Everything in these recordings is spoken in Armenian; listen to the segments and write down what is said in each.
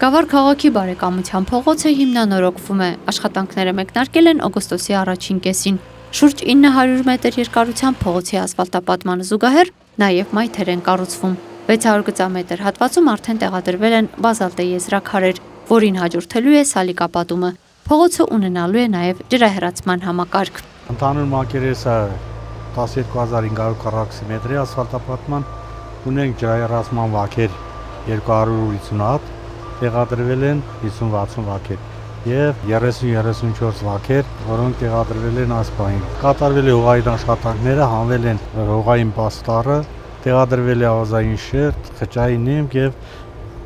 Գավառ քաղաքի բարեկամության փողոցը հիմնանորոգվում է, աշխատանքները մեկնարկել են օգոստոսի առաջին կեսին, շուրջ 900 մետր երկարությամբ փողոցի ասֆալտապատմանը զուգահեռ նաև մայթեր են կառուցվում, 600 գծամետր հատվածում արդեն տեղադրվել են բազալտե եզրաքարեր, որին հաջորդելու է սալիկապատումը, փողոցը ունենալու է նաև ջրահեռացման համակարգ։ Ընդհանուր մակերեսը 12500 մետրի ասֆալտապատման, ունենք ջրահեռացման վակեր 250 հատ, տեղադրվել են 50-60 վակեր և 30-34 վակեր, որոնք տեղադրվել են այս պահին։ Կատարվել է հողային աշխատանքները, հանվել են հողային պաստառը, տեղադրվել է ավազային շերտ, խճային նեմք և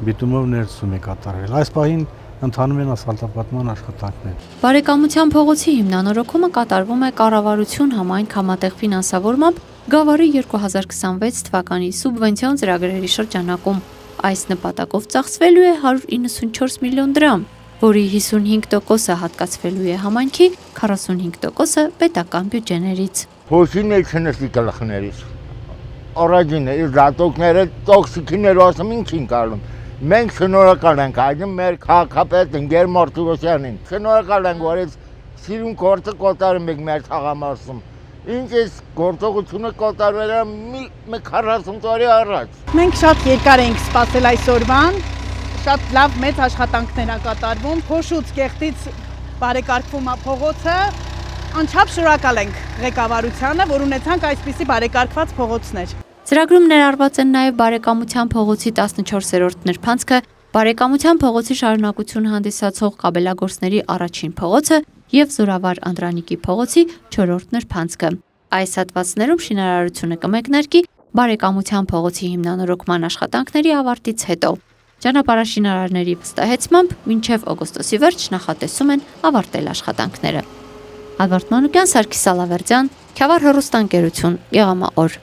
բիտումով ներծում է կատարվել։ Այս պահին ընթանում են ասֆալտապատման աշխատանքներ։ Բարեկամության փողոցի հիմնանորոգումը կատարվում է կառավարություն համայն համատեղ ֆինանսավորմամբ Գավառի 2026 թվականի սուբվենցիոն ծրագրերի շրջանակում։ Այս նպատակով ծախսվելու է 194 միլիոն դրամ, որի 55%-ը հատկացվելու է համայնքի, 45%-ը պետական բյուջեներից։ Փոշի մեջ չնստի գլխներից։ Առաջինը իր դատողները տոքսիկներ ասում ինչ ալում։ Մենք շնորհակալ ենք այդին մեր քաղաքապետ Գեր Մարտիրոսյանին։ Շնորհակալ ենք, որ այս սիրուն գործը կատարում եք մեր թաղամասում։ Ինչ այս գործողությունը կատարվել է մի 40 տարի առաջ։ Մենք շատ երկար ենք սպասել այս օրվան, շատ լավ մեծ աշխատանքներ ա կատարվում, փոշուց կեղտից բարեկարգվում է փողոցը, անչափ շնորհակալ ենք ղեկավարությանը, որ ունեցանք այսպիսի բարեկարգված փողոցներ։ Ծրագրում ներառված են նաև բարեկամության փողոցի 14-րդ նրբանցքը, բարեկամության փողոցի շարունակություն հանդիսացող կաբելագործների առաջին փողոցը և Զորավար Անդրանիկի փողոցի 4-րդ նրբանցքը։ Այս հատվածներում շինարարությունը կմեկնարկի բարեկամության փողոցի հիմնանորոգման աշխատանքների ավարտից հետո։ Ճանապարհաշինարարների վստահեցմամբ մինչև օգոստոսի վերջ նախատեսում են ավարտել աշխատանքները։ Ալբերտ Մանուկյան, Սարգիս Սալավերդյան, Քյավառ հեռուստաընկերություն, Եղամաօր։